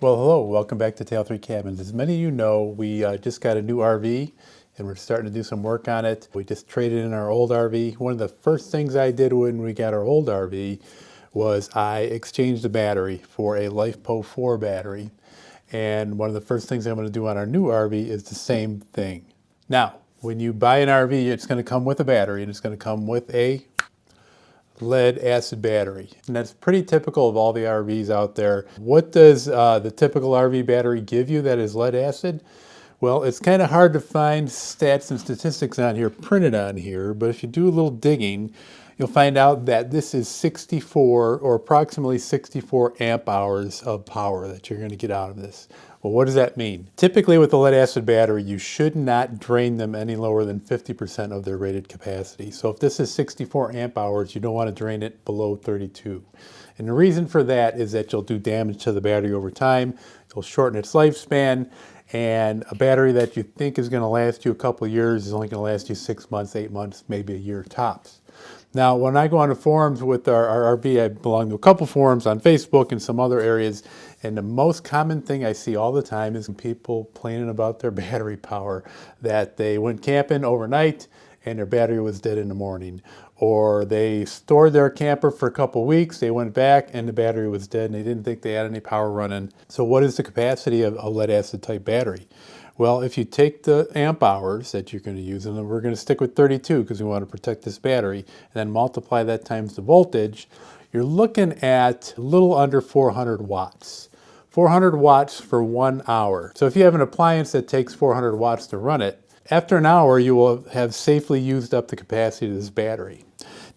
Well, hello, welcome back to Tale 3 Cabins. As many of you know, we just got a new RV and we're starting to do some work on it. We just traded in our old RV. One of the first things I did when we got our old RV was I exchanged the battery for a Lifepo4 battery. And one of the first things I'm going to do on our new RV is the same thing. Now, when you buy an RV, it's going to come with a battery and it's going to come with a lead acid battery. And that's pretty typical of all the RVs out there. What does the typical RV battery give you that is lead acid? Well, it's kind of hard to find stats and statistics on here printed on here, but if you do a little digging, you'll find out that this is 64 or approximately 64 amp hours of power that you're going to get out of this. Well, what does that mean? Typically with a lead acid battery, you should not drain them any lower than 50% of their rated capacity. So if this is 64 amp hours, you don't want to drain it below 32. And the reason for that is that you'll do damage to the battery over time. You'll shorten its lifespan. And a battery that you think is going to last you a couple of years is only going to last you 6 months, 8 months, maybe a year tops. Now, when I go on the forums with our RV, I belong to a couple forums on Facebook and some other areas, and the most common thing I see all the time is people complaining about their battery power, that they went camping overnight and their battery was dead in the morning. Or they stored their camper for a couple weeks, they went back and the battery was dead and they didn't think they had any power running. So what is the capacity of a lead acid type battery? Well, if you take the amp hours that you're going to use, and then we're going to stick with 32 because we want to protect this battery, and then multiply that times the voltage, you're looking at a little under 400 watts. 400 watts for 1 hour. So if you have an appliance that takes 400 watts to run it, after an hour you will have safely used up the capacity of this battery.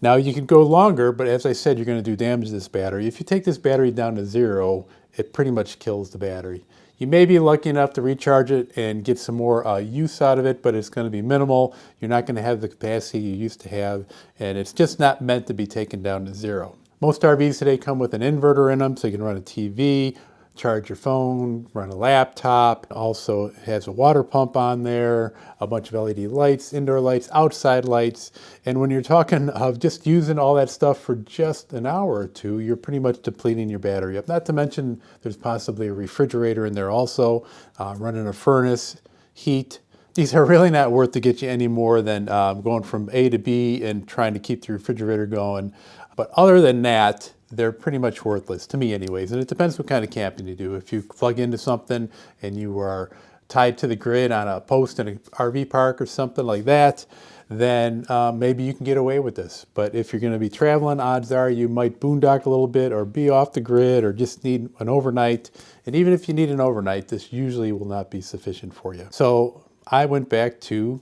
Now you can go longer, but as I said, you're going to do damage to this battery. If you take this battery down to zero, it pretty much kills the battery. You may be lucky enough to recharge it and get some more use out of it, but it's going to be minimal. You're not going to have the capacity you used to have, and it's just not meant to be taken down to zero. Most RVs today come with an inverter in them, so you can run a TV, charge your phone, run a laptop. Also has a water pump on there, a bunch of LED lights, indoor lights, outside lights. And when you're talking of just using all that stuff for just an hour or two, you're pretty much depleting your battery up. Not to mention there's possibly a refrigerator in there also, running a furnace, heat. These are really not worth to get you any more than going from A to B and trying to keep the refrigerator going. But other than that, they're pretty much worthless, to me anyways, and it depends what kind of camping you do. If you plug into something and you are tied to the grid on a post in an RV park or something like that, then maybe you can get away with this. But if you're going to be traveling, odds are you might boondock a little bit or be off the grid or just need an overnight. And even if you need an overnight, this usually will not be sufficient for you. So I went back to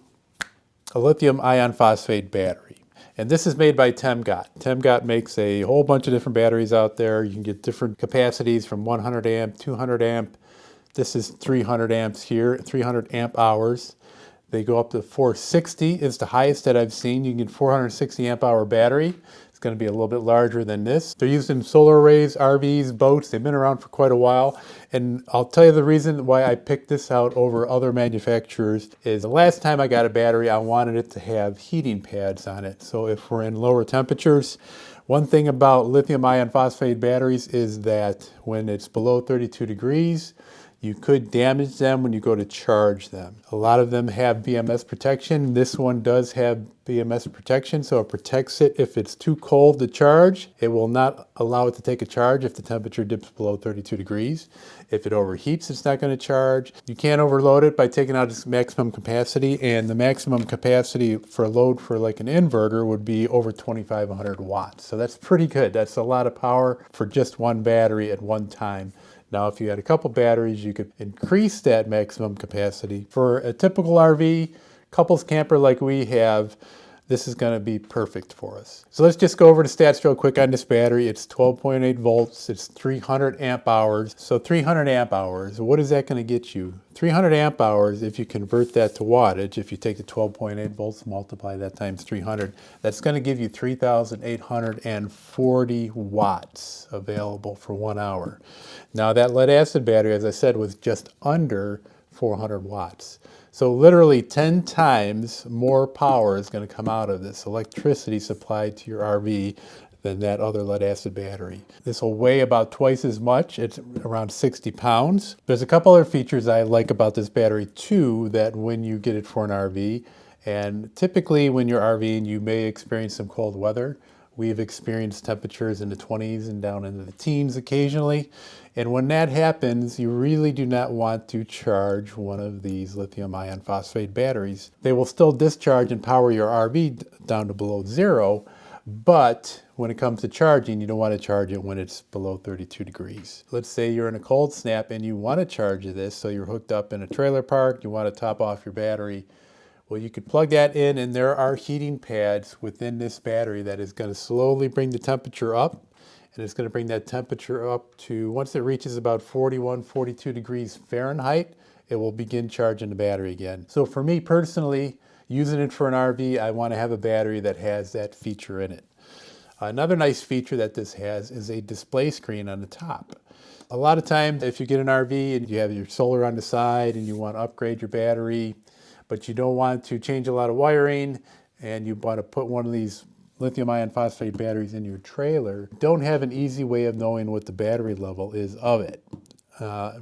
a lithium ion phosphate battery. And this is made by TEMGOT. TEMGOT makes a whole bunch of different batteries out there. You can get different capacities from 100 amp, 200 amp. This is 300 amps here, 300 amp hours. They go up to 460 is the highest that I've seen. You can get 460 amp hour battery. It's going to be a little bit larger than this. They're used in solar arrays, RVs, boats. They've been around for quite a while. And I'll tell you the reason why I picked this out over other manufacturers is the last time I got a battery, I wanted it to have heating pads on it. So if we're in lower temperatures, one thing about lithium ion phosphate batteries is that when it's below 32 degrees, you could damage them when you go to charge them. A lot of them have BMS protection. This one does have BMS protection, so it protects it if it's too cold to charge. It will not allow it to take a charge if the temperature dips below 32 degrees. If it overheats, it's not going to charge. You can't overload it by taking out its maximum capacity, and the maximum capacity for a load for like an inverter would be over 2,500 watts. So that's pretty good. That's a lot of power for just one battery at one time. Now, if you had a couple batteries, you could increase that maximum capacity. For a typical RV, couples camper like we have, this is going to be perfect for us. So let's just go over the stats real quick on this battery. It's 12.8 volts. It's 300 amp hours. So 300 amp hours, what is that going to get you? 300 amp hours, if you convert that to wattage, if you take the 12.8 volts, multiply that times 300, that's going to give you 3,840 watts available for 1 hour. Now that lead acid battery, as I said, was just under 400 watts. So literally 10 times more power is going to come out of this electricity supplied to your RV than that other lead acid battery. This will weigh about twice as much. It's around 60 pounds. There's a couple other features I like about this battery too, that when you get it for an RV, and typically when you're RVing, you may experience some cold weather. We've experienced temperatures in the 20s and down into the teens occasionally. And when that happens, you really do not want to charge one of these lithium ion phosphate batteries. They will still discharge and power your RV down to below zero, but when it comes to charging, you don't want to charge it when it's below 32 degrees. Let's say you're in a cold snap and you want to charge this, so you're hooked up in a trailer park, you want to top off your battery. Well, you could plug that in, and there are heating pads within this battery that is going to slowly bring the temperature up, and it's going to bring that temperature up to, once it reaches about 41, 42 degrees Fahrenheit, it will begin charging the battery again. So for me personally, using it for an RV, I want to have a battery that has that feature in it. Another nice feature that this has is a display screen on the top. A lot of times, if you get an RV and you have your solar on the side and you want to upgrade your battery, but you don't want to change a lot of wiring and you want to put one of these lithium ion phosphate batteries in your trailer, don't have an easy way of knowing what the battery level is of it.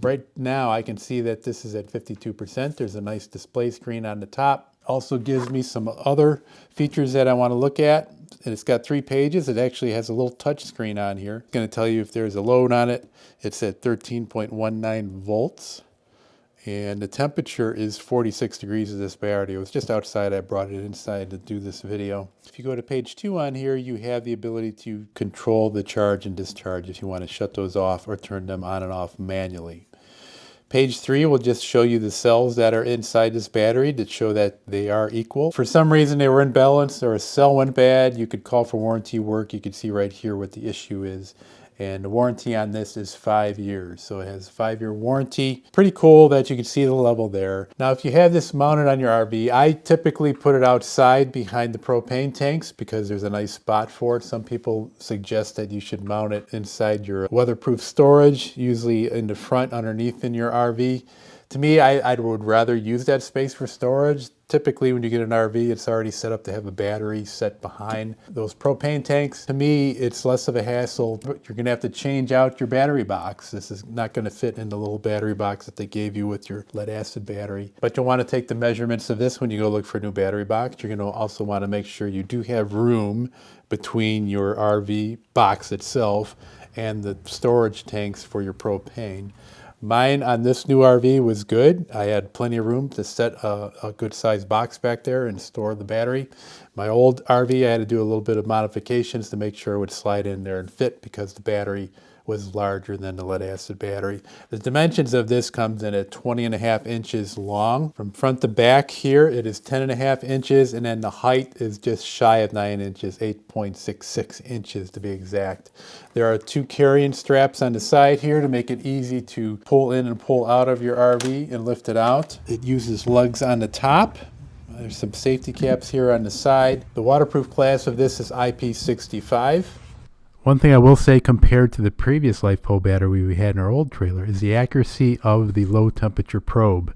Right now I can see that this is at 52%. There's a nice display screen on the top. Also gives me some other features that I want to look at. And it's got 3 pages. It actually has a little touch screen on here. It's going to tell you if there's a load on it. It's at 13.19 volts. And the temperature is 46 degrees of this battery. It was just outside. I brought it inside to do this video. If you go to page 2 on here, you have the ability to control the charge and discharge if you want to shut those off or turn them on and off manually. Page 3 will just show you the cells that are inside this battery to show that they are equal. For some reason they were imbalanced or a cell went bad, you could call for warranty work. You can see right here what the issue is. And the warranty on this is 5 years. So it has a 5-year warranty. Pretty cool that you can see the level there. Now, if you have this mounted on your RV, I typically put it outside behind the propane tanks because there's a nice spot for it. Some people suggest that you should mount it inside your weatherproof storage, usually in the front underneath in your RV. To me, I would rather use that space for storage. Typically, when you get an RV, it's already set up to have a battery set behind those propane tanks. To me, it's less of a hassle. You're going to have to change out your battery box. This is not going to fit in the little battery box that they gave you with your lead acid battery. But you'll want to take the measurements of this when you go look for a new battery box. You're going to also want to make sure you do have room between your RV box itself and the storage tanks for your propane. Mine on this new RV was good. I had plenty of room to set a good sized box back there and store the battery. My old RV, I had to do a little bit of modifications to make sure it would slide in there and fit because the battery was larger than the lead acid battery. The dimensions of this comes in at 20.5 inches long. From front to back here, it is 10.5 inches, and then the height is just shy of 9 inches, 8.66 inches to be exact. There are 2 carrying straps on the side here to make it easy to pull in and pull out of your RV and lift it out. It uses lugs on the top. There's some safety caps here on the side. The waterproof class of this is IP65. One thing I will say compared to the previous Lifepo battery we had in our old trailer is the accuracy of the low temperature probe.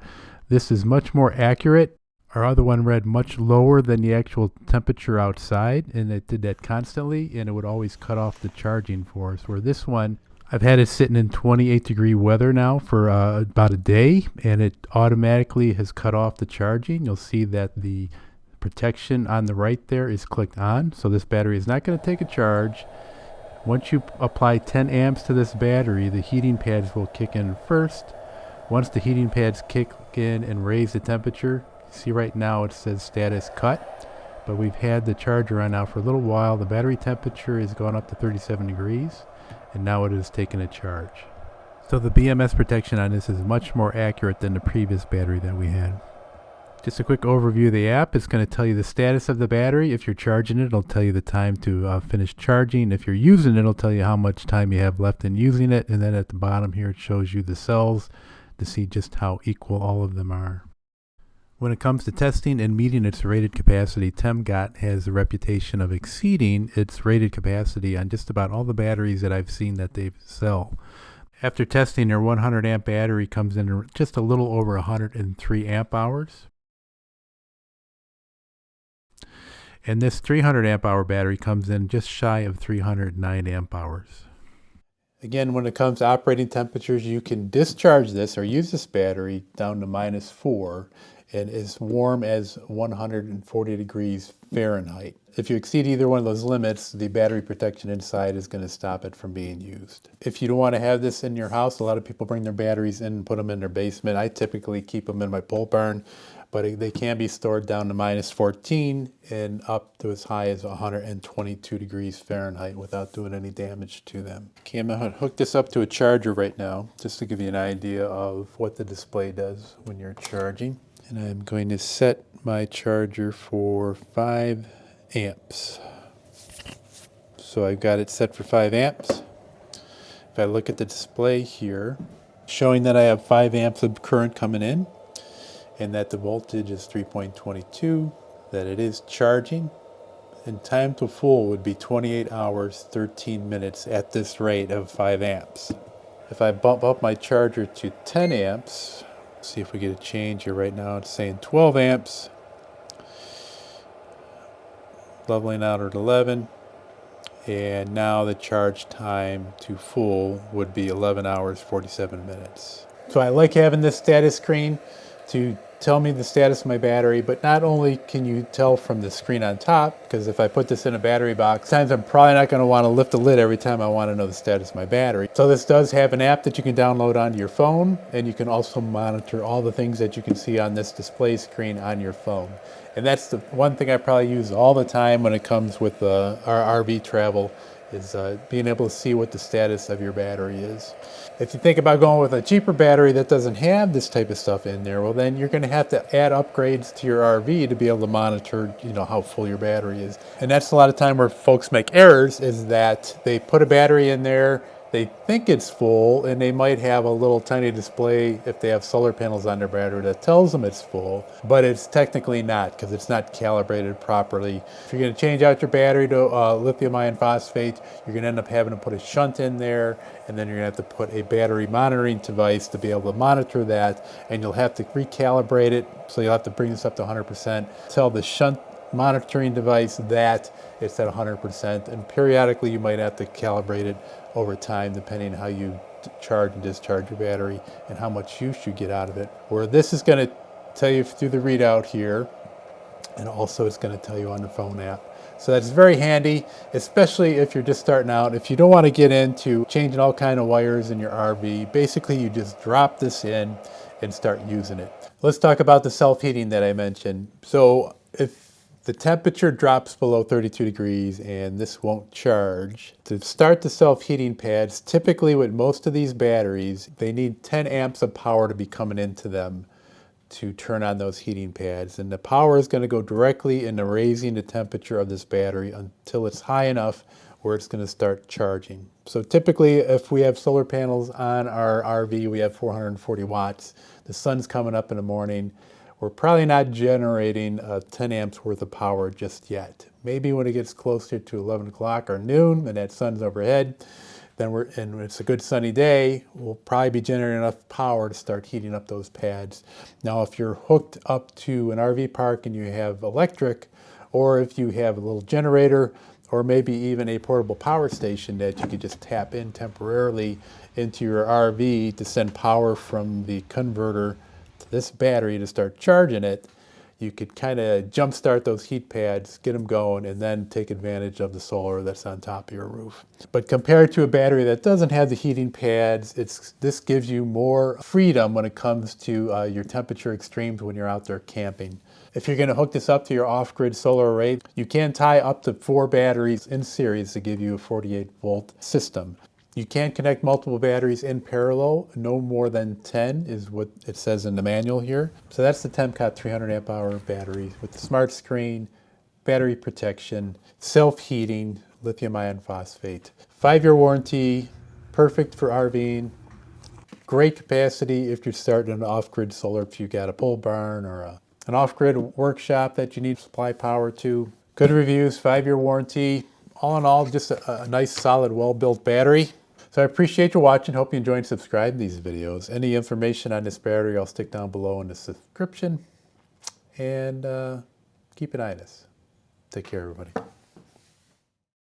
This is much more accurate. Our other one read much lower than the actual temperature outside, and it did that constantly, and it would always cut off the charging for us. Where this one, I've had it sitting in 28-degree weather now for about a day, and it automatically has cut off the charging. You'll see that the protection on the right there is clicked on, so this battery is not going to take a charge. Once you apply 10 amps to this battery, the heating pads will kick in first. Once the heating pads kick in and raise the temperature, see right now it says status cut, but we've had the charger on now for a little while. The battery temperature has gone up to 37 degrees, and now it is taking a charge. So the BMS protection on this is much more accurate than the previous battery that we had. Just a quick overview of the app. It's going to tell you the status of the battery. If you're charging it, it'll tell you the time to finish charging. If you're using it, it'll tell you how much time you have left in using it. And then at the bottom here, it shows you the cells to see just how equal all of them are. When it comes to testing and meeting its rated capacity, TEMGOT has the reputation of exceeding its rated capacity on just about all the batteries that I've seen that they sell. After testing, their 100 amp battery comes in just a little over 103 amp hours. And this 300 amp hour battery comes in just shy of 309 amp hours. Again, when it comes to operating temperatures, you can discharge this or use this battery down to -4 and as warm as 140 degrees Fahrenheit. If you exceed either one of those limits, the battery protection inside is going to stop it from being used. If you don't want to have this in your house, a lot of people bring their batteries in and put them in their basement. I typically keep them in my pole barn, but they can be stored down to -14 and up to as high as 122 degrees Fahrenheit without doing any damage to them. Okay, I'm going to hook this up to a charger right now, just to give you an idea of what the display does when you're charging. And I'm going to set my charger for 5 amps. So I've got it set for 5 amps. If I look at the display here, showing that I have 5 amps of current coming in, and that the voltage is 3.22, that it is charging, and time to full would be 28 hours, 13 minutes at this rate of 5 amps. If I bump up my charger to 10 amps, see if we get a change here. Right now it's saying 12 amps, leveling out at 11, and now the charge time to full would be 11 hours, 47 minutes. So I like having this status screen to tell me the status of my battery, but not only can you tell from the screen on top, because if I put this in a battery box, sometimes I'm probably not going to want to lift the lid every time I want to know the status of my battery. So this does have an app that you can download onto your phone, and you can also monitor all the things that you can see on this display screen on your phone. And that's the one thing I probably use all the time when it comes with our RV travel, is being able to see what the status of your battery is. If you think about going with a cheaper battery that doesn't have this type of stuff in there, well then you're going to have to add upgrades to your RV to be able to monitor, how full your battery is. And that's a lot of time where folks make errors, is that they put a battery in there, they think it's full, and they might have a little tiny display if they have solar panels on their battery that tells them it's full, but it's technically not, because it's not calibrated properly. If you're going to change out your battery to lithium ion phosphate, you're going to end up having to put a shunt in there, and then you're going to have to put a battery monitoring device to be able to monitor that, and you'll have to recalibrate it, so you'll have to bring this up to 100%, tell the shunt monitoring device that it's at 100%, and periodically you might have to calibrate it over time depending on how you charge and discharge your battery and how much use you get out of it. Where this is going to tell you through the readout here, and also it's going to tell you on the phone app. So that's very handy, especially if you're just starting out. If you don't want to get into changing all kind of wires in your RV, basically you just drop this in and start using it. Let's talk about the self-heating that I mentioned. So if the temperature drops below 32 degrees and this won't charge, to start the self-heating pads, typically with most of these batteries, they need 10 amps of power to be coming into them to turn on those heating pads. And the power is going to go directly into raising the temperature of this battery until it's high enough where it's going to start charging. So typically, if we have solar panels on our RV, we have 440 watts. The sun's coming up in the morning. We're probably not generating 10 amps worth of power just yet. Maybe when it gets closer to 11 o'clock or noon and that sun's overhead, and it's a good sunny day, we'll probably be generating enough power to start heating up those pads. Now, if you're hooked up to an RV park and you have electric, or if you have a little generator, or maybe even a portable power station that you could just tap in temporarily into your RV to send power from the converter to this battery to start charging it, you could kind of jumpstart those heat pads, get them going, and then take advantage of the solar that's on top of your roof. But compared to a battery that doesn't have the heating pads, this gives you more freedom when it comes to your temperature extremes when you're out there camping. If you're going to hook this up to your off-grid solar array, you can tie up to 4 batteries in series to give you a 48-volt system. You can connect multiple batteries in parallel. No more than 10 is what it says in the manual here. So that's the TEMGOT 300 amp hour battery with the smart screen, battery protection, self-heating, lithium ion phosphate. 5-year warranty, perfect for RVing. Great capacity if you're starting an off-grid solar, if you got a pole barn or an off-grid workshop that you need supply power to. Good reviews, 5-year warranty. All in all, just a nice, solid, well-built battery. So I appreciate you watching. Hope you enjoyed subscribing to these videos. Any information on this battery I'll stick down below in the description. And keep an eye on this. Take care, everybody.